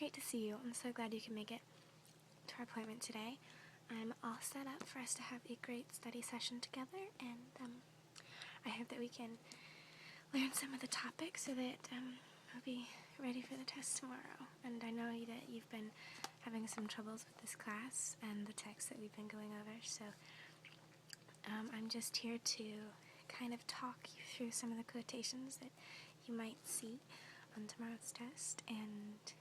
great to see you. I'm so glad you can make it to our appointment today. I'm all set up for us to have a great study session together, and I hope that we can learn some of the topics so that we'll be ready for the test tomorrow. And I know that you've been having some troubles with this class and the text that we've been going over, so I'm just here to kind of talk you through some of the quotations that you might see on tomorrow's test, and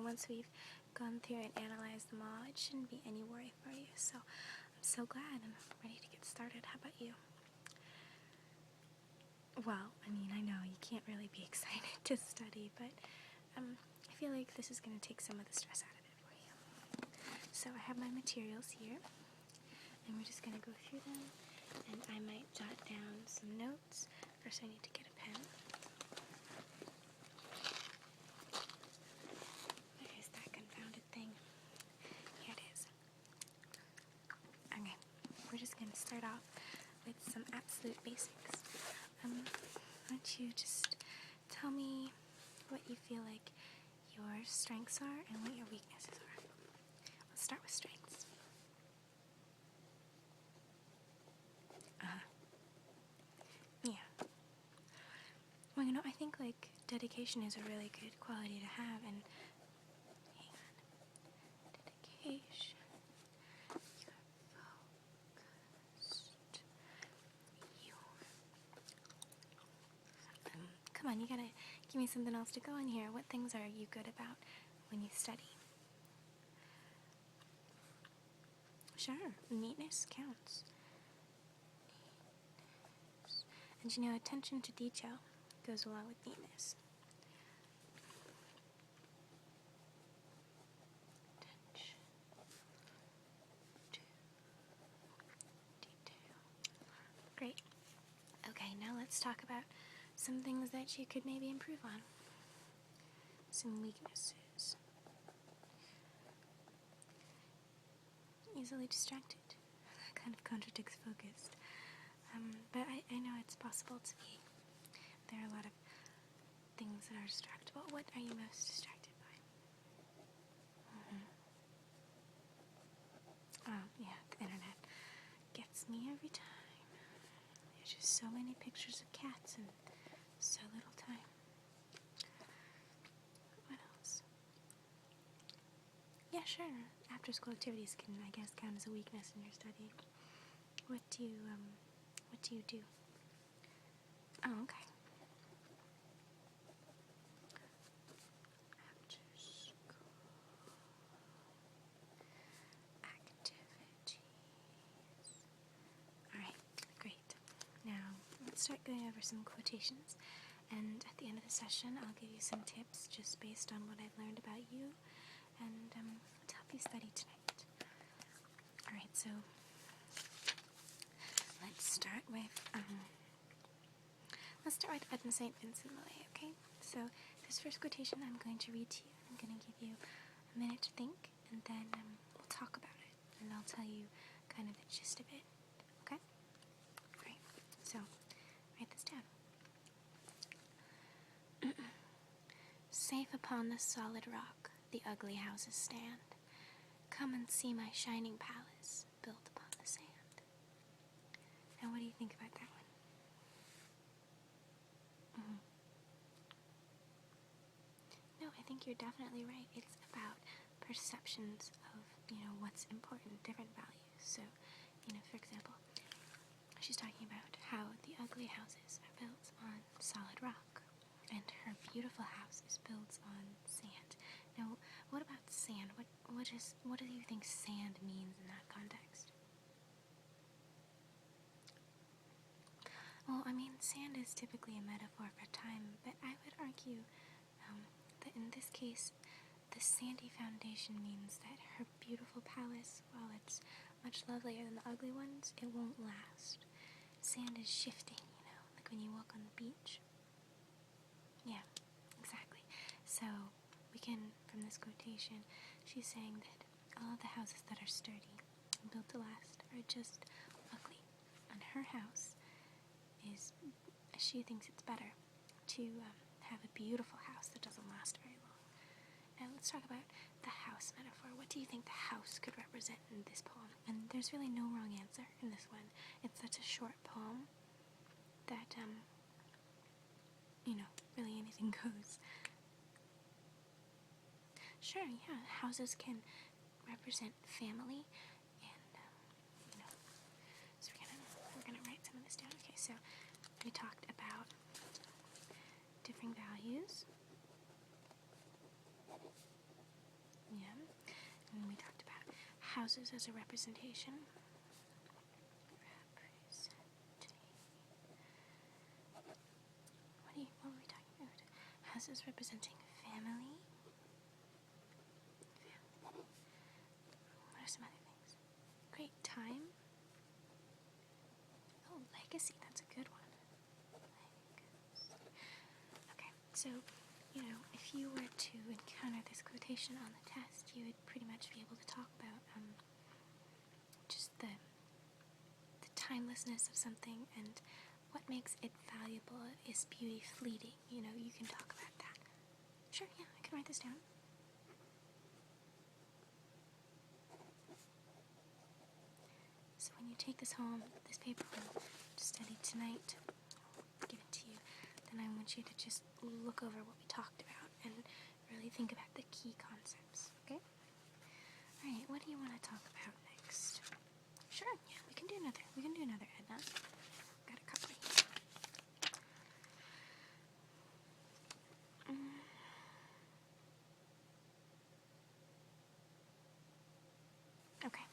once we've gone through and analyzed them all, it shouldn't be any worry for you. So I'm so glad and ready to get started. How about you? Well, I know you can't really be excited to study, but I feel like this is going to take some of the stress out of it for you. So I have my materials here, and we're just going to go through them, and I might jot down some notes. First I need to get a pen. Where is that confounded thing? Here it is. Okay, we're just going to start off with some absolute basics. Why don't you just tell me what you feel like your strengths are and what your weaknesses are. Let's start with strengths. Yeah. Well, I think, dedication is a really good quality to have, and hang on. Dedication. You're focused. Come on, you gotta give me something else to go in here. What things are you good about when you study? Sure, neatness counts. And attention to detail goes along with neatness. Attention to detail. Great. Okay, now let's talk about some things that you could maybe improve on. Some weaknesses. Easily distracted. That kind of contradicts focused. But I know it's possible to be. There are a lot of things that are distractible. What are you most distracted by? Oh, yeah, the internet gets me every time. There's just so many pictures of cats and so little time. What else? Yeah, sure. After-school activities can, I guess, count as a weakness in your studying. What do you do? Oh, okay. After-school activities. Alright, great. Now, let's start going over some quotations. And at the end of the session, I'll give you some tips just based on what I've learned about you and to help you study tonight. Alright, so let's start with Edna St. Vincent Millay, okay? So this first quotation I'm going to read to you. I'm going to give you a minute to think, and then we'll talk about it, and I'll tell you kind of the gist of it, okay? Alright, so write this down. Safe upon the solid rock the ugly houses stand. Come and see my shining palace built upon the sand. Now, what do you think about that one? No, I think you're definitely right. It's about perceptions of, what's important, different values. So, for example, she's talking about how the ugly houses are built on solid rock, and her beautiful house is built on sand. Now, what about sand? What do you think sand means in that context? Well, sand is typically a metaphor for time, but I would argue that in this case, the sandy foundation means that her beautiful palace, while it's much lovelier than the ugly ones, it won't last. Sand is shifting, like when you walk on the beach. Yeah, exactly. So, we can, from this quotation, she's saying that all of the houses that are sturdy and built to last are just ugly. And her house she thinks it's better to have a beautiful house that doesn't last very long. Now let's talk about the house metaphor. What do you think the house could represent in this poem? And there's really no wrong answer in this one. It's such a short poem that, really anything goes. Sure, yeah, houses can represent family, and, so we're gonna write some of this down. Okay, so we talked about different values. Yeah, and we talked about houses as a representation. What were we talking about? Houses representing family. What are some other things? Great time. Oh, legacy, that's a good one. Okay, so, if you were to encounter this quotation on the test, you would pretty much be able to talk about just the timelessness of something, and what makes it valuable is beauty fleeting. You can talk about that. Sure, yeah, I can write this down. So when you take this home, this paper home, to study tonight, I'll give it to you, then I want you to just look over what we talked about and really think about the key concepts, okay? Alright, what do you want to talk about next? Sure, yeah, we can do another, Edna. Got a couple here. Okay,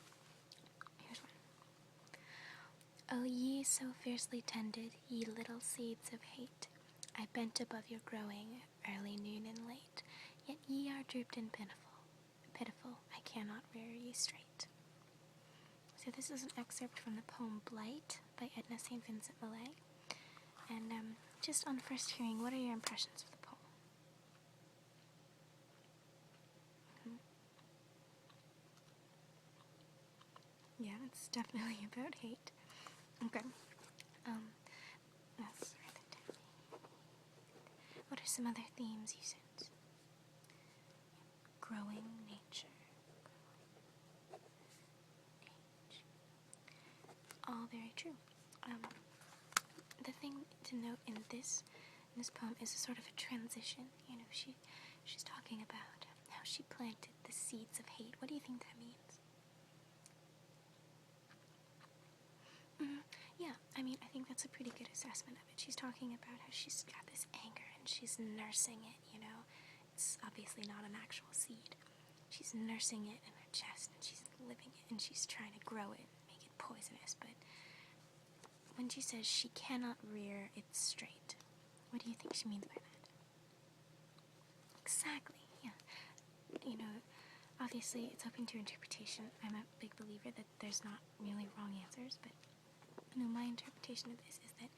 here's one. O ye so fiercely tended, ye little seeds of hate, I bent above your growing, early, noon, and late, yet ye are drooped and pitiful, I cannot rear ye straight. So this is an excerpt from the poem Blight by Edna St. Vincent Millay. And just on first hearing, what are your impressions of the poem? Yeah, it's definitely about hate. Okay. Let's write that down. What are some other themes you sense? Growing nature. All very true. The thing to note in this poem is a sort of a transition. She's talking about how she planted the seeds of hate. What do you think that means? Yeah, I think that's a pretty good assessment of it. She's talking about how she's got this anger and she's nursing it, It's obviously not an actual seed. She's nursing it in her chest and she's living it and she's trying to grow it and make it poisonous. But when she says she cannot rear it straight, what do you think she means by that? Exactly, yeah. Obviously it's open to interpretation. I'm a big believer that there's not really wrong answers, but my interpretation of this is that,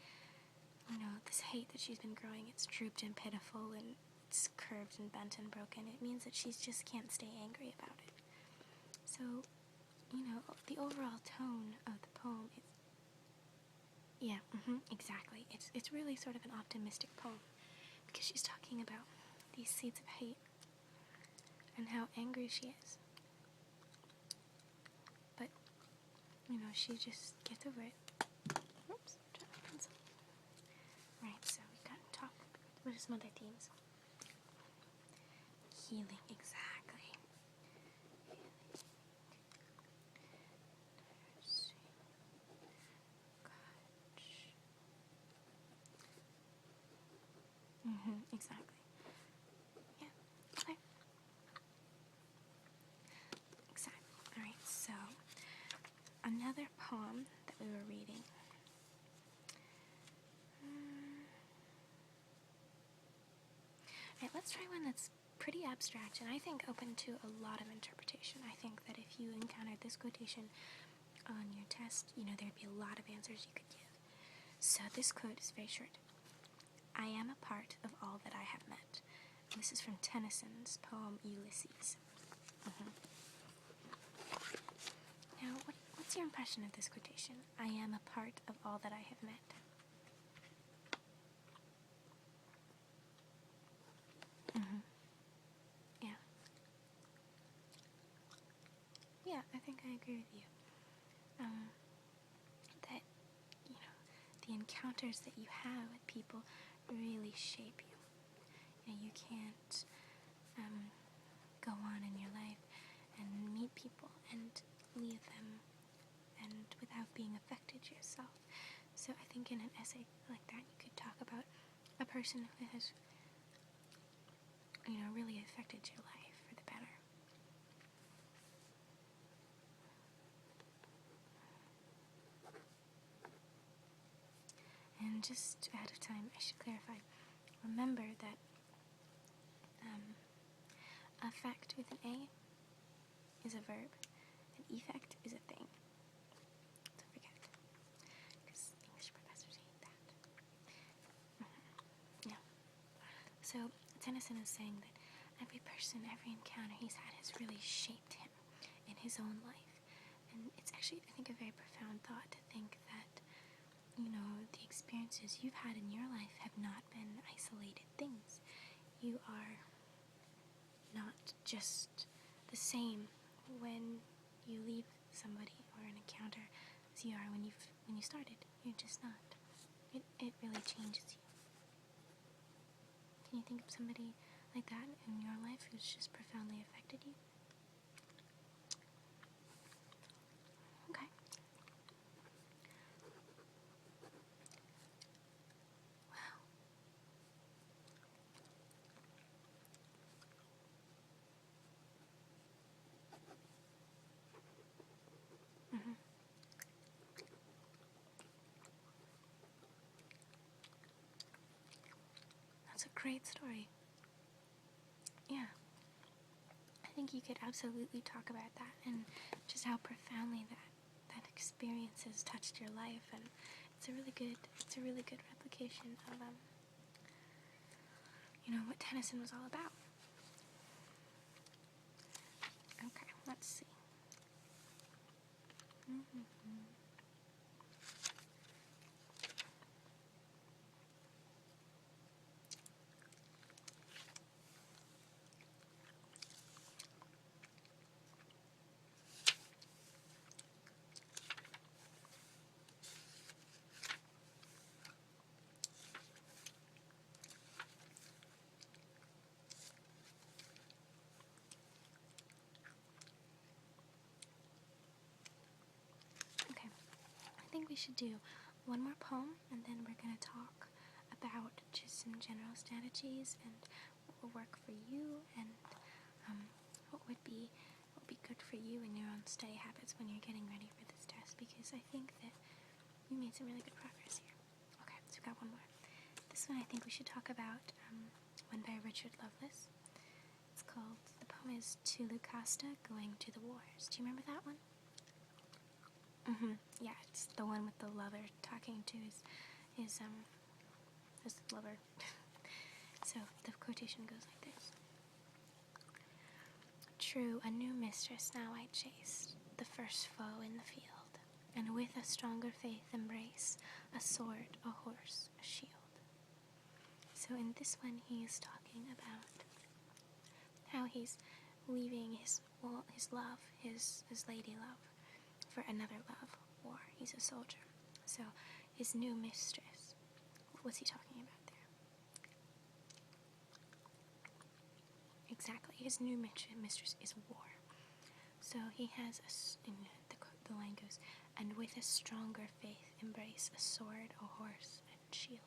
this hate that she's been growing, it's drooped and pitiful and it's curved and bent and broken. It means that she just can't stay angry about it. So, the overall tone of the poem is, yeah, exactly. It's really sort of an optimistic poem because she's talking about these seeds of hate and how angry she is. But, she just gets over it. Oops, dropped my pencil. Right, so we got to talk. What are some other themes? Healing, exactly. Exactly. Yeah, okay. Exactly. Alright, so another poem that we were reading. Alright, let's try one that's pretty abstract and I think open to a lot of interpretation. I think that if you encountered this quotation on your test, there'd be a lot of answers you could give. So this quote is very short. I am a part of all that I have met. This is from Tennyson's poem Ulysses. Now, what's your impression of this quotation? I am a part of all that I have met. Yeah, yeah, I think I agree with you. That, the encounters that you have with people really shape you. You can't go on in your life and meet people and leave them and without being affected yourself. So I think in an essay like that, you could talk about a person who has, really affected your life for the better. And just out of time, I should clarify. Remember that affect with an A is a verb, and effect is a thing. Don't forget, because English professors hate that. Yeah. So Tennyson is saying that every person, every encounter he's had has really shaped him in his own life. And it's actually, I think, a very profound thought to think that, the experiences you've had in your life have not been isolated things. You are not just the same when you leave somebody or an encounter as you are when you started. You're just not. It really changes you. Can you think of somebody like that in your life who's just profoundly affected you? Okay. Wow. Mm-hmm. That's a great story. Yeah. I think you could absolutely talk about that and just how profoundly that experience has touched your life, and it's a really good replication of what Tennyson was all about. Okay, let's see. Okay, I think we should do one more poem, and then we're going to talk about just some general strategies and what will work for you, and what would be good for you in your own study habits when you're getting ready for this test, because I think that we made some really good progress here. Okay, so we've got one more. This one I think we should talk about, one by Richard Lovelace. It's called, the poem is To Lucasta Going to the Wars. Do you remember that one? Yeah, it's the one with the lover talking to his lover. So the quotation goes like this. True, a new mistress now I chased, the first foe in the field, and with a stronger faith embrace, a sword, a horse, a shield. So in this one he is talking about how he's leaving his love, his lady love, for another love, war. He's a soldier. So his new mistress, what's he talking about there? Exactly, his new mistress is war. So he has, the line goes, and with a stronger faith embrace a sword, a horse, and shield.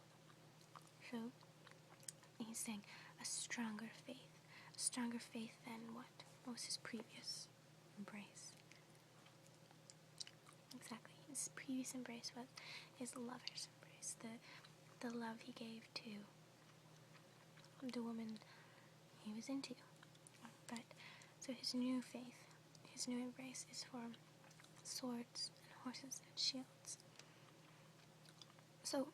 So he's saying a stronger faith than what? What was his previous embrace? Exactly, his previous embrace was his lover's embrace, the love he gave to the woman he was into. But so his new faith, his new embrace is for swords and horses and shields. So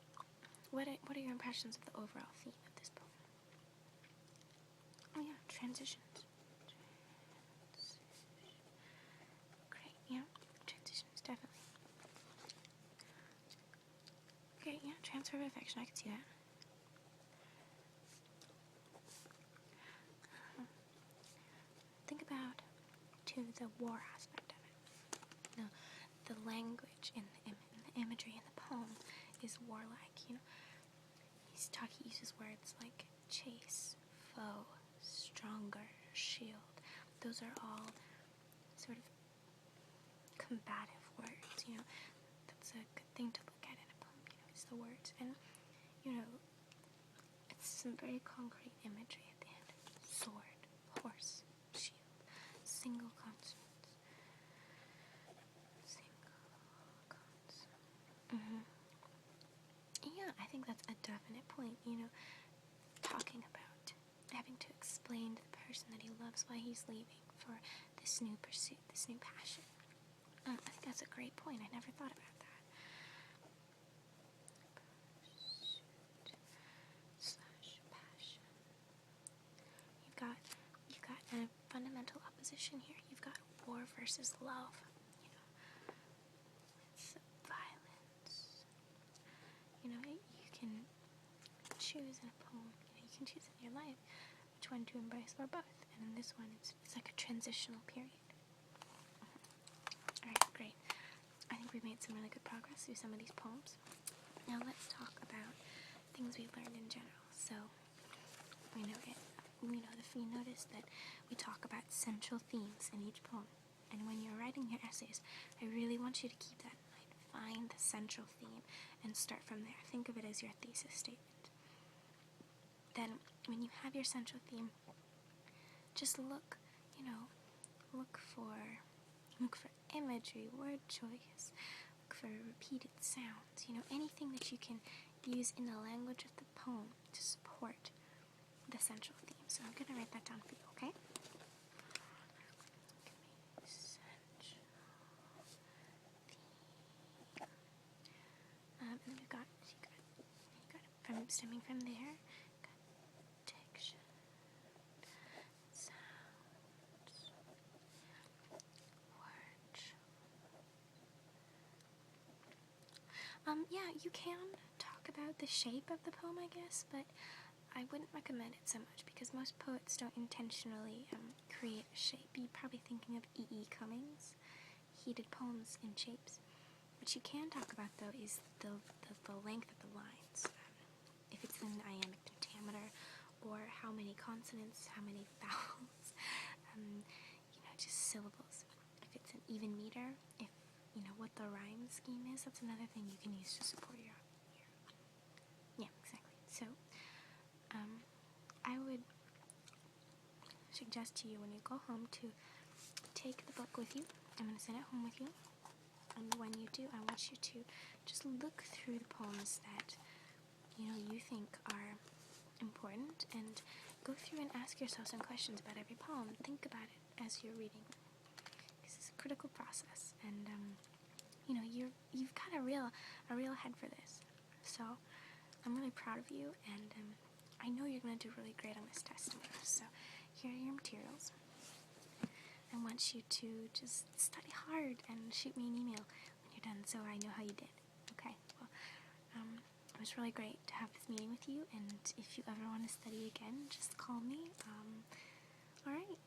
what are your impressions of the overall theme of this poem? Oh yeah, transitions. Great, yeah, transitions, definitely. Great, yeah, transfer of affection, I can see that. Think about, too, the war aspect of it. language in the imagery in the poem is warlike. You know, he uses words like chase, foe, stronger, shield. Those are all sort of combative words. You know, that's a good thing to look at in a poem. You know, is the words, and you know, it's some very concrete imagery at the end. Sword, horse, shield, single consonants. Yeah, I think that's a definite point, you know, talking about having to explain to the person that he loves why he's leaving for this new pursuit, this new passion. I think that's a great point. I never thought about that. Pursuit/passion. You've got a fundamental opposition here. You've got war versus love. You know, it's violence. You know, you can choose in a poem. You know, you can choose in your life which one to embrace or both. And in this one, it's like a transitional period. Alright, great. I think we've made some really good progress through some of these poems. Now let's talk about things we've learned in general. So, you notice that we talk about central themes in each poem. And when you're writing your essays, I really want you to keep that in mind. Find the central theme and start from there. Think of it as your thesis statement. Then, when you have your central theme, just look for imagery, word choice, look for repeated sounds, you know, anything that you can use in the language of the poem to support the central theme. So I'm going to write that down for you, okay? And then you got stemming from there, diction, sounds, word. Yeah, you can talk about the shape of the poem, I guess, but I wouldn't recommend it so much because most poets don't intentionally create a shape. You're probably thinking of E.E. Cummings. He did poems in shapes. What you can talk about, though, is the length of the lines. If it's an iambic pentameter, or how many consonants, how many vowels, just syllables. If it's an even meter, if what the rhyme scheme is, that's another thing you can use to support your yeah, exactly. So, I would suggest to you when you go home to take the book with you. I'm going to send it home with you. And when you do, I want you to just look through the poems that you think are important and go through and ask yourself some questions about every poem. Think about it as you're reading. This is a critical process, and you've got a real head for this. So I'm really proud of you, and I know you're going to do really great on this test tomorrow. So here are your materials. I want you to just study hard and shoot me an email when you're done so I know how you did. Okay, well, it was really great to have this meeting with you, and if you ever want to study again, just call me. Alright,